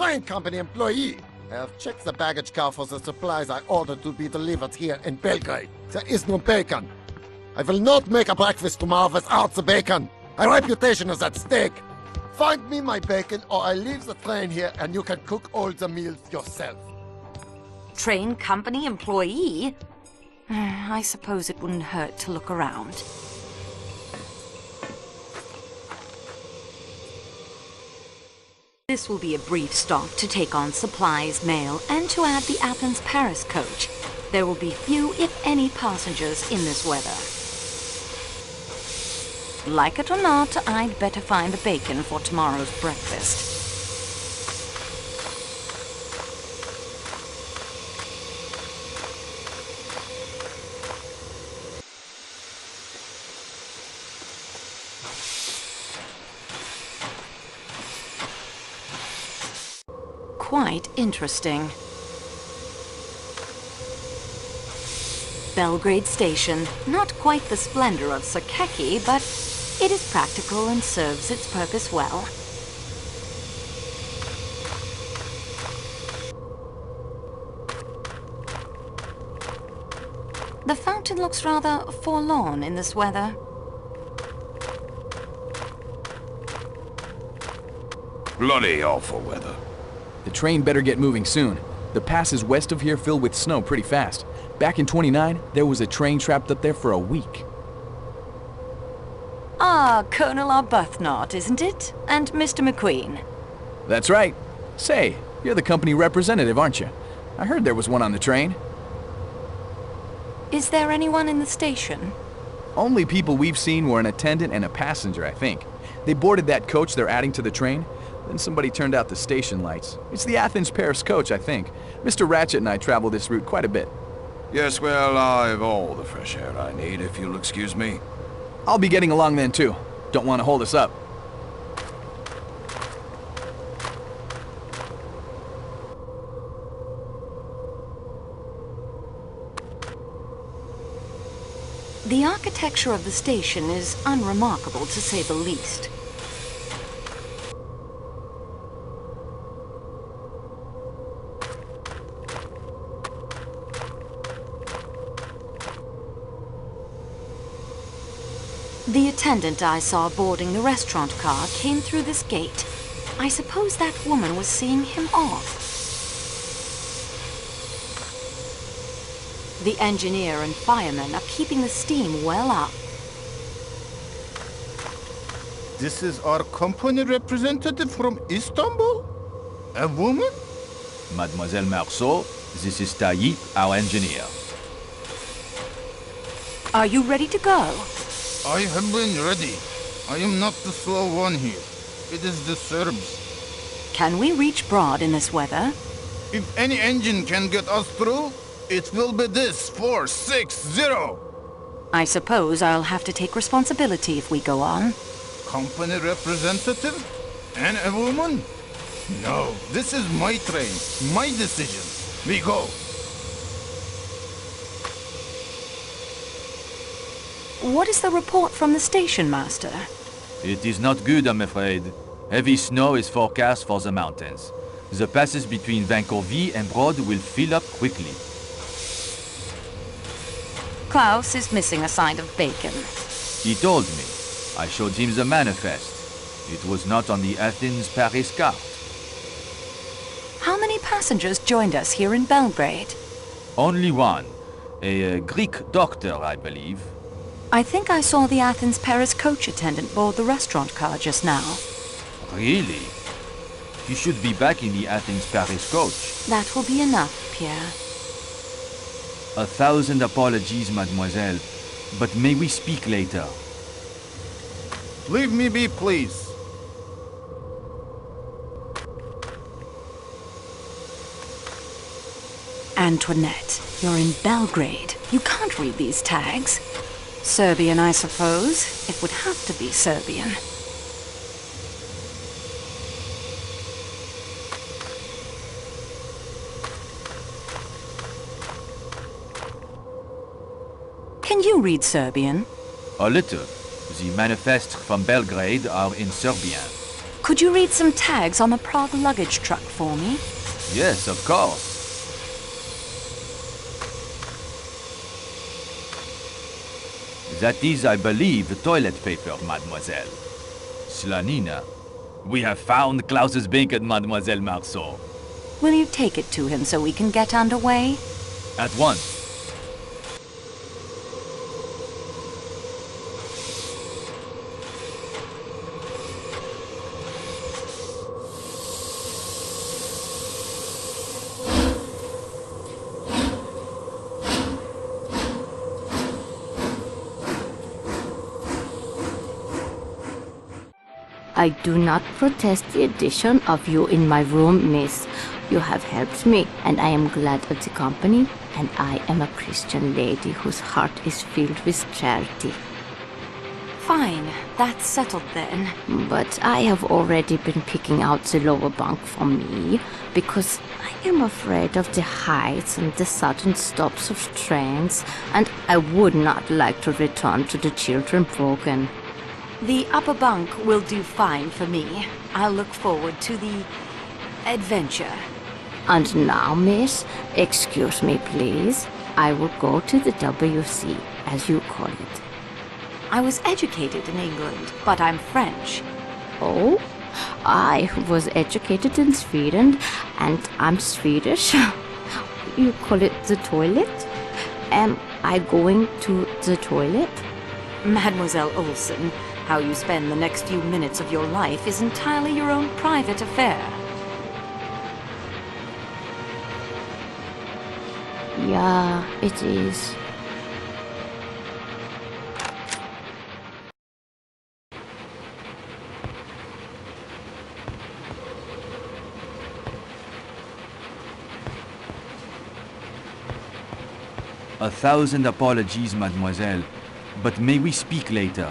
train company employee. I have checked the baggage car for the supplies I ordered to be delivered here in Belgrade. There is no bacon. I will not make a breakfast tomorrow without the bacon. My reputation is at stake. Find me my bacon or I leave the train here and you can cook all the meals yourself. Train company employee? I suppose it wouldn't hurt to look around. This will be a brief stop to take on supplies, mail, and to add the Athens-Paris coach. There will be few, if any, passengers in this weather. Like it or not, I'd better find the bacon for tomorrow's breakfast. Quite interesting. Belgrade Station. Not quite the splendor of Sakeki, but it is practical and serves its purpose well. The fountain looks rather forlorn in this weather. Bloody awful weather. The train better get moving soon. The passes west of here fill with snow pretty fast. Back in '29, there was a train trapped up there for a week. Ah, Colonel Arbuthnot, isn't it? And Mr. McQueen. That's right. Say, you're the company representative, aren't you? I heard there was one on the train. Is there anyone in the station? Only people we've seen were an attendant and a passenger, I think. They boarded that coach they're adding to the train. Then somebody turned out the station lights. It's the Athens-Paris coach, I think. Mr. Ratchet and I travel this route quite a bit. Yes, well, I've all the fresh air I need, if you'll excuse me. I'll be getting along then, too. Don't want to hold us up. The architecture of the station is unremarkable, to say the least. The attendant I saw boarding the restaurant car came through this gate. I suppose that woman was seeing him off. The engineer and firemen are keeping the steam well up. This is our company representative from Istanbul? A woman? Mademoiselle Marceau, this is Tayyip, our engineer. Are you ready to go? I have been ready. I am not the slow one here. It is the Serbs. Can we reach Broad in this weather? If any engine can get us through, it will be this 460. I suppose I'll have to take responsibility if we go on. Company representative? And a woman? No, this is my train, my decision. We go. What is the report from the station master? It is not good, I'm afraid. Heavy snow is forecast for the mountains. The passes between Vancouver and Broad will fill up quickly. Klaus is missing a side of bacon. He told me. I showed him the manifest. It was not on the Athens-Paris cart. How many passengers joined us here in Belgrade? Only one. A Greek doctor, I believe. I think I saw the Athens-Paris coach attendant board the restaurant car just now. Really? He should be back in the Athens-Paris coach. That will be enough, Pierre. 1,000 apologies, mademoiselle. But may we speak later? Leave me be, please. Antoinette, you're in Belgrade. You can't read these tags. Serbian, I suppose. It would have to be Serbian. Can you read Serbian? A little. The manifests from Belgrade are in Serbian. Could you read some tags on the Prague luggage truck for me? Yes, of course. That is, I believe, toilet paper, mademoiselle. Slanina, we have found Klaus's bacon, mademoiselle Marceau. Will you take it to him so we can get underway? At once. I do not protest the addition of you in my room, miss. You have helped me, and I am glad of the company, and I am a Christian lady whose heart is filled with charity. Fine, that's settled then. But I have already been picking out the lower bunk for me, because I am afraid of the heights and the sudden stops of trains, and I would not like to return to the children broken. The upper bunk will do fine for me. I'll look forward to the adventure. And now, miss, excuse me, please. I will go to the WC, as you call it. I was educated in England, but I'm French. Oh? I was educated in Sweden, and I'm Swedish. You call it the toilet? Am I going to the toilet? Mademoiselle Olsen, how you spend the next few minutes of your life is entirely your own private affair. Yeah, it is. A thousand apologies, mademoiselle, but may we speak later?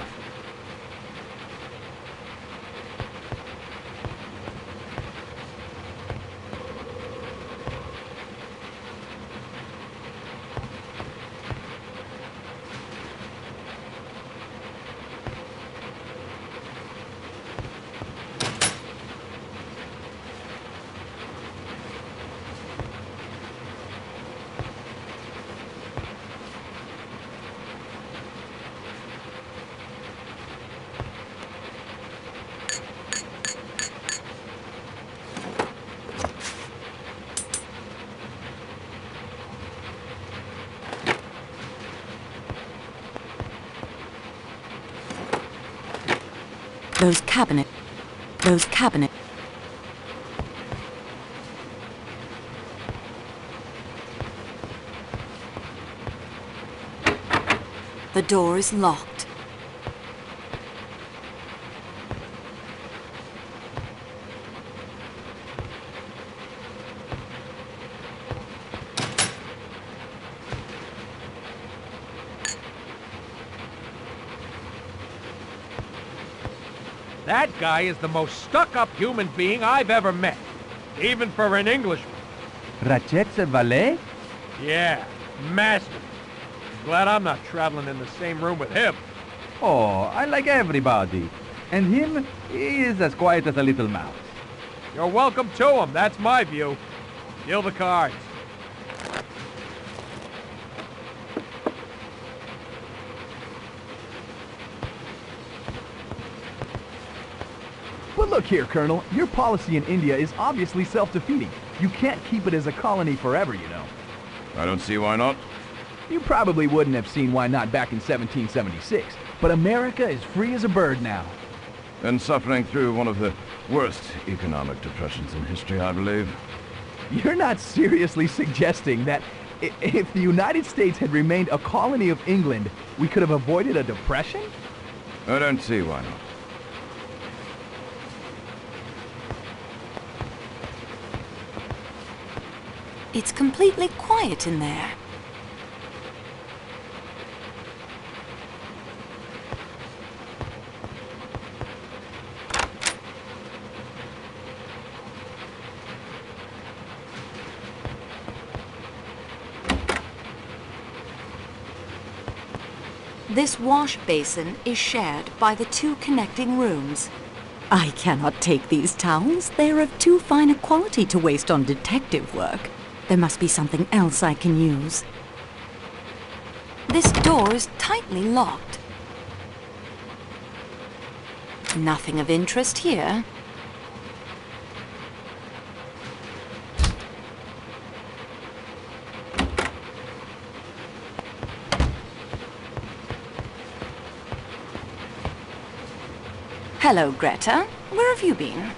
Those cabinet. The door is locked. That guy is the most stuck-up human being I've ever met, even for an Englishman. Ratchet's a valet? Yeah, master. Glad I'm not traveling in the same room with him. Oh, I like everybody. And him, he is as quiet as a little mouse. You're welcome to him, that's my view. Deal the cards. But look here, Colonel, your policy in India is obviously self-defeating. You can't keep it as a colony forever, you know. I don't see why not. You probably wouldn't have seen why not back in 1776, but America is free as a bird now. And suffering through one of the worst economic depressions in history, I believe. You're not seriously suggesting that if the United States had remained a colony of England, we could have avoided a depression? I don't see why not. It's completely quiet in there. This wash basin is shared by the two connecting rooms. I cannot take these towels. They're of too fine a quality to waste on detective work. There must be something else I can use. This door is tightly locked. Nothing of interest here. Hello, Greta. Where have you been?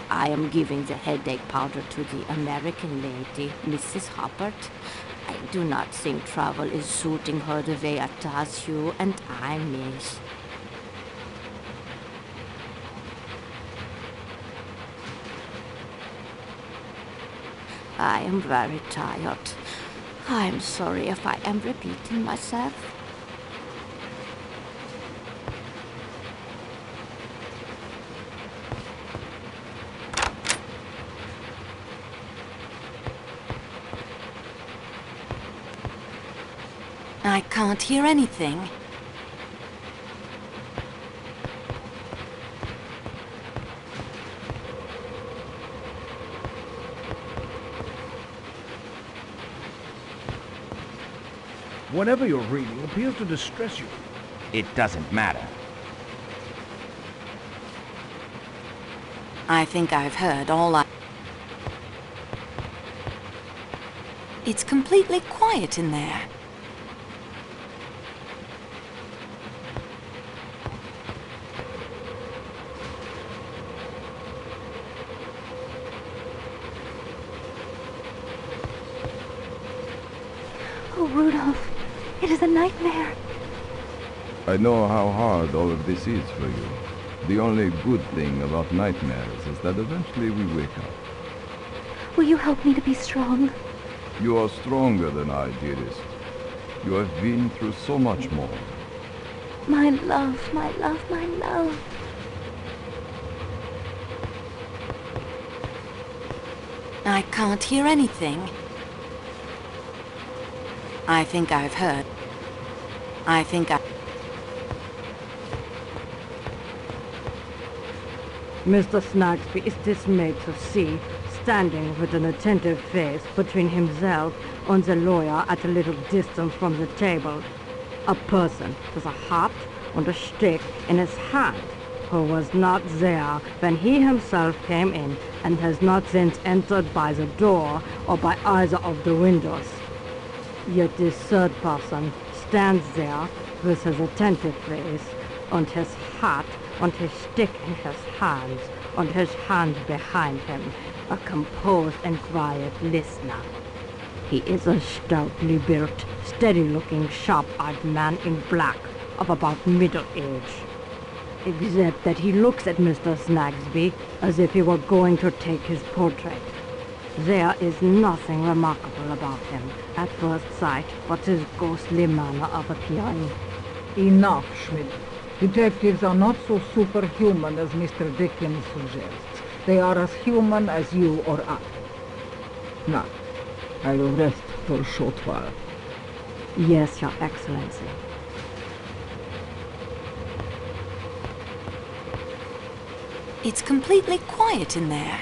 I am giving the headache powder to the American lady, Mrs. Hubbard. I do not think travel is suiting her the way it does you, and I miss. I am very tired. I am sorry if I am repeating myself. I can't hear anything. Whatever you're reading appears to distress you. It doesn't matter. I think I've heard all I... It's completely quiet in there. Oh, Rudolph, it is a nightmare. I know how hard all of this is for you. The only good thing about nightmares is that eventually we wake up. Will you help me to be strong? You are stronger than I, dearest. You have been through so much more. My love, my love, my love. I can't hear anything. I think I've heard. I think I... Mr. Snagsby is dismayed to see, standing with an attentive face between himself and the lawyer at a little distance from the table, a person with a hat and a stick in his hand, who was not there when he himself came in and has not since entered by the door or by either of the windows. Yet this third person stands there with his attentive face and his hat and his stick in his hands and his hand behind him, a composed and quiet listener. He is a stoutly built, steady-looking, sharp-eyed man in black of about middle age, except that he looks at Mr. Snagsby as if he were going to take his portrait. There is nothing remarkable about him at first sight but his ghostly manner of appearing. Enough, Schmidt. Detectives are not so superhuman as Mr. Dickens suggests. They are as human as you or I. Now, I will rest for a short while. Yes, Your Excellency. It's completely quiet in there.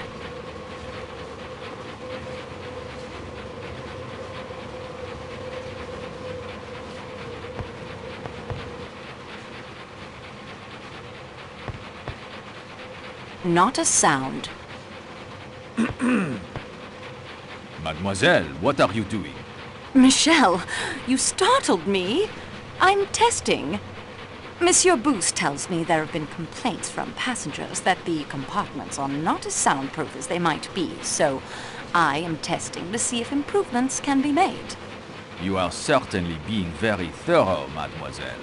Not a sound. Mademoiselle, what are you doing? Michelle, you startled me. I'm testing. Monsieur Booth tells me there have been complaints from passengers that the compartments are not as soundproof as they might be, so I am testing to see if improvements can be made. You are certainly being very thorough, mademoiselle.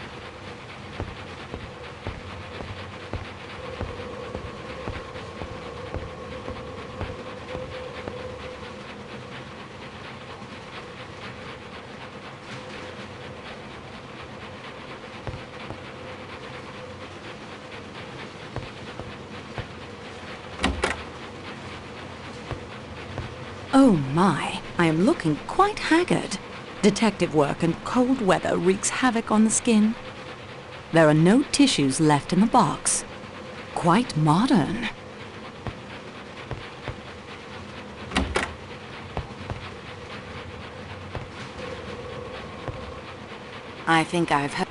Oh my, I am looking quite haggard. Detective work and cold weather wreaks havoc on the skin. There are no tissues left in the box. quite modern. I think I've heard...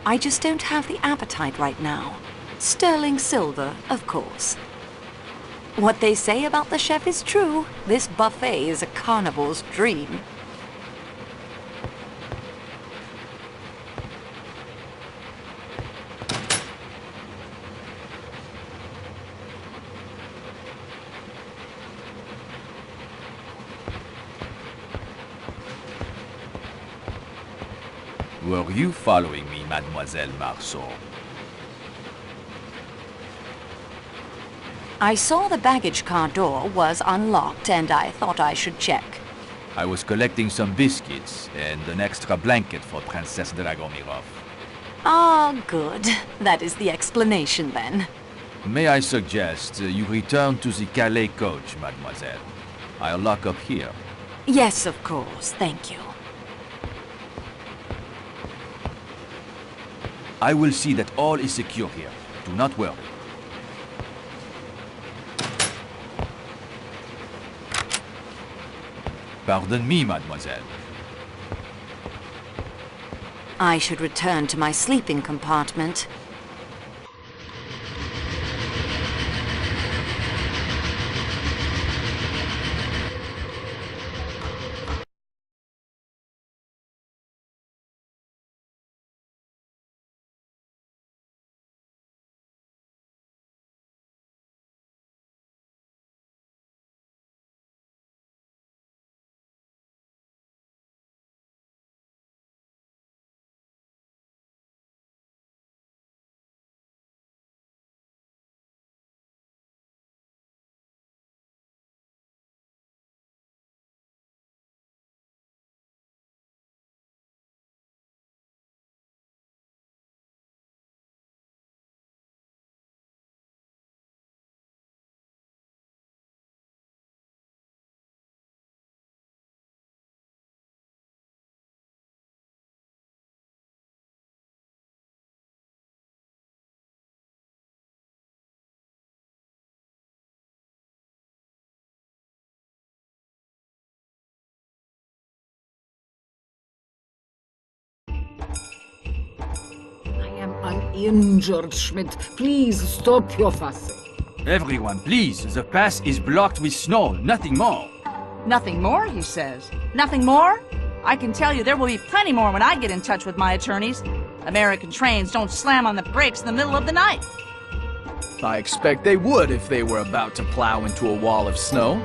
I just don't have the appetite right now. Sterling silver, of course. What they say about the chef is true. This buffet is a carnival's dream. Were you following me, Mademoiselle Marceau? I saw the baggage car door was unlocked and I thought I should check. I was collecting some biscuits and an extra blanket for Princess Dragomirov. Ah, good. That is the explanation then. May I suggest you return to the Calais coach, Mademoiselle? I'll lock up here. Yes, of course. Thank you. I will see that all is secure here. Do not worry. Pardon me, mademoiselle. I should return to my sleeping compartment. I'm injured, Schmidt. Please stop your fussing. Everyone, please. The pass is blocked with snow. Nothing more. Nothing more, he says. Nothing more? I can tell you there will be plenty more when I get in touch with my attorneys. American trains don't slam on the brakes in the middle of the night. I expect they would if they were about to plow into a wall of snow.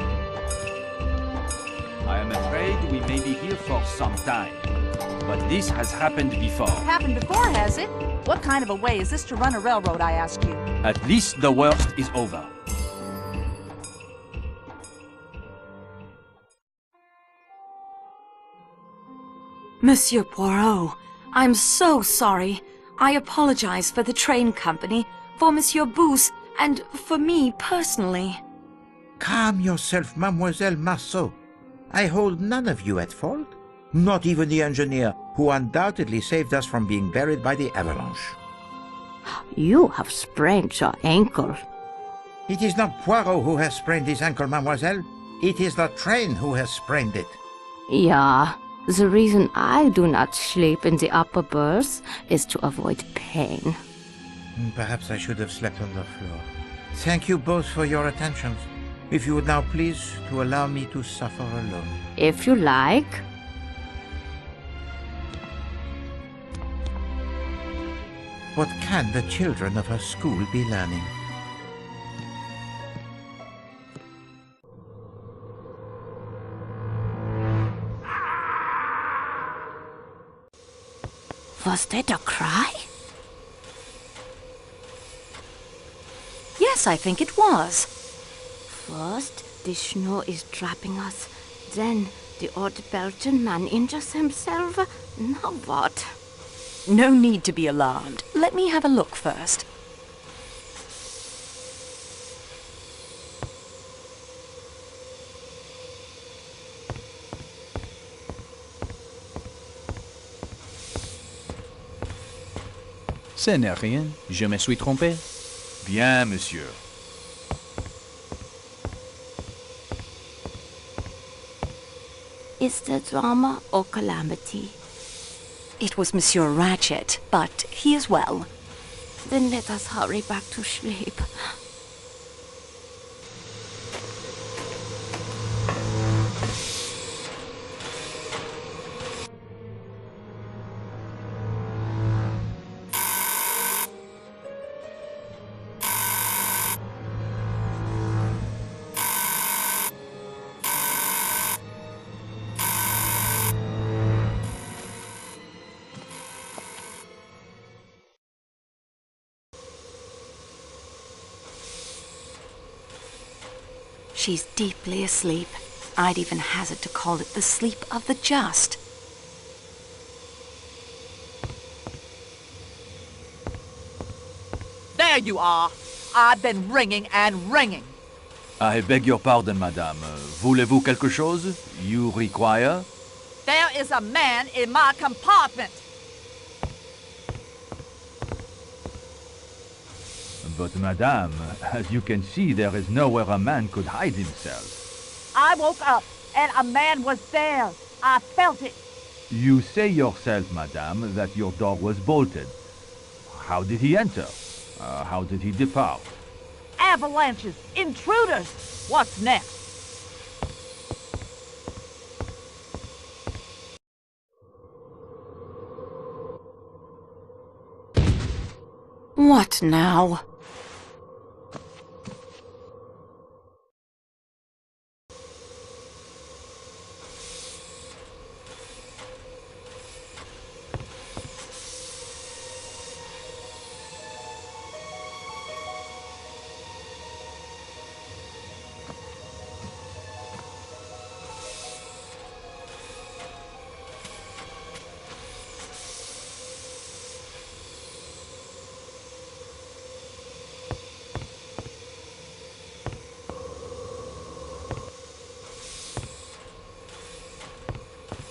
I am afraid we may be here for some time. But this has happened before. Happened before, has it? What kind of a way is this to run a railroad, I ask you? At least the worst is over. Monsieur Poirot, I'm so sorry. I apologize for the train company, for Monsieur Booth, and for me personally. Calm yourself, Mademoiselle Marceau. I hold none of you at fault. Not even the engineer, who undoubtedly saved us from being buried by the avalanche. You have sprained your ankle. It is not Poirot who has sprained his ankle, mademoiselle. It is the train who has sprained it. Yeah, the reason I do not sleep in the upper berth is to avoid pain. Perhaps I should have slept on the floor. Thank you both for your attentions. If you would now please to allow me to suffer alone. If you like. What can the children of her school be learning? Was that a cry? Yes, I think it was. First, the snow is trapping us. Then, the old Belgian man injures himself. Now what? No need to be alarmed. Let me have a look first. Ce n'est rien. Je me suis trompé. Bien, monsieur. Is there drama or calamity? It was Monsieur Ratchet, but he is well. Then let us hurry back to sleep. She's deeply asleep. I'd even hazard to call it the sleep of the just. There you are. I've been ringing and ringing. I beg your pardon, madame. Voulez-vous quelque chose? You require? There is a man in my compartment. But madame, as you can see, there is nowhere a man could hide himself. I woke up and a man was there. I felt it. You say yourself, madame, that your door was bolted. How did he enter? How did he depart? Avalanches, intruders. What's next? What now?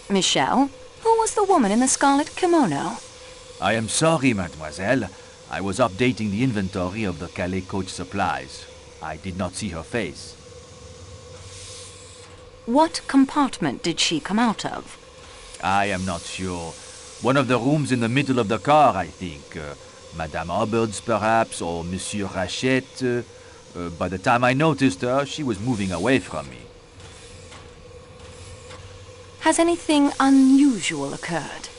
Michelle, who was the woman in the scarlet kimono? I am sorry, mademoiselle. I was updating the inventory of the Calais coach supplies. I did not see her face. What compartment did she come out of? I am not sure. One of the rooms in the middle of the car, I think. Madame Hubbard's, perhaps, or Monsieur Rachet. By the time I noticed her, she was moving away from me. Has anything unusual occurred?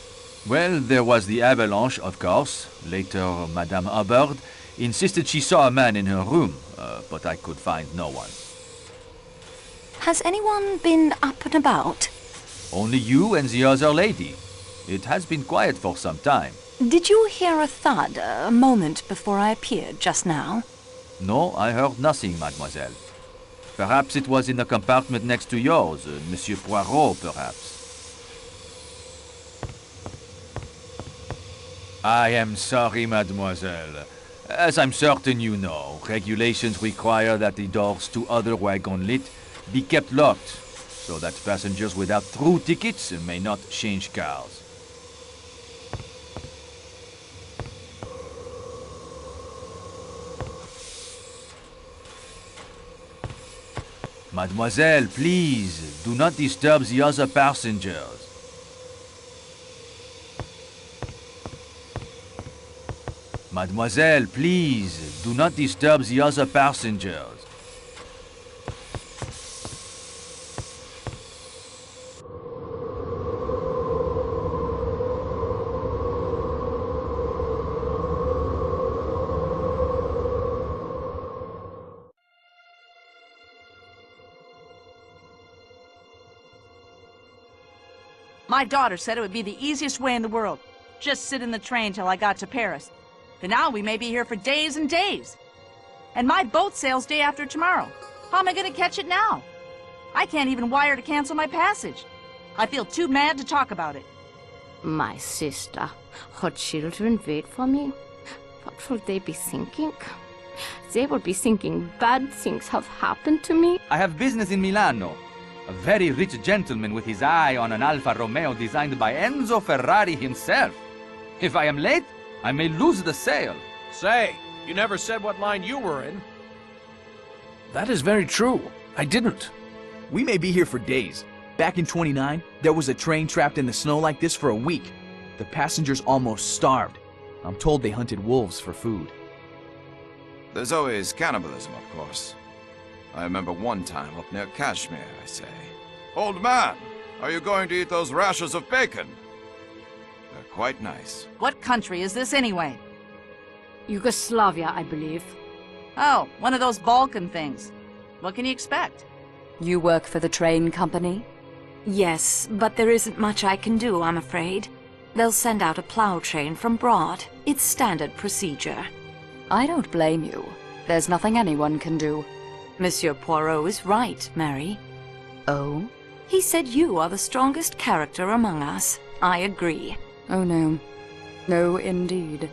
Well, there was the avalanche, of course. Later, Madame Hubbard insisted she saw a man in her room, but I could find no one. Has anyone been up and about? Only you and the other lady. It has been quiet for some time. Did you hear a thud a moment before I appeared just now? No, I heard nothing, mademoiselle. Perhaps it was in the compartment next to yours, Monsieur Poirot, perhaps. I am sorry, mademoiselle. As I'm certain you know, regulations require that the doors to other wagon lit be kept locked, so that passengers without through tickets may not change cars. Mademoiselle, please, do not disturb the other passengers. Mademoiselle, please, do not disturb the other passengers. My daughter said it would be the easiest way in the world. Just sit in the train till I got to Paris. But now we may be here for days and days. And my boat sails day after tomorrow. How am I going to catch it now? I can't even wire to cancel my passage. I feel too mad to talk about it. My sister, her children wait for me. What will they be thinking? They will be thinking bad things have happened to me. I have business in Milano. A very rich gentleman with his eye on an Alfa Romeo designed by Enzo Ferrari himself. If I am late, I may lose the sale. Say, you never said what line you were in. That is very true. I didn't. We may be here for days. Back in 29, there was a train trapped in the snow like this for a week. The passengers almost starved. I'm told they hunted wolves for food. There's always cannibalism, of course. I remember one time up near Kashmir, I say. Old man, are you going to eat those rashers of bacon? They're quite nice. What country is this anyway? Yugoslavia, I believe. Oh, one of those Balkan things. What can you expect? You work for the train company? Yes, but there isn't much I can do, I'm afraid. They'll send out a plow train from Broad. It's standard procedure. I don't blame you. There's nothing anyone can do. Monsieur Poirot is right, Mary. Oh? He said you are the strongest character among us. I agree. Oh no. No, indeed.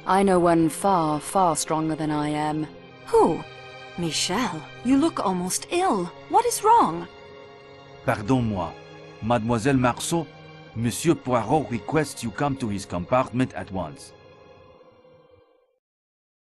I know one far, far stronger than I am. Who? Michel, you look almost ill. What is wrong? Pardon-moi. Mademoiselle Marceau, Monsieur Poirot requests you come to his compartment at once.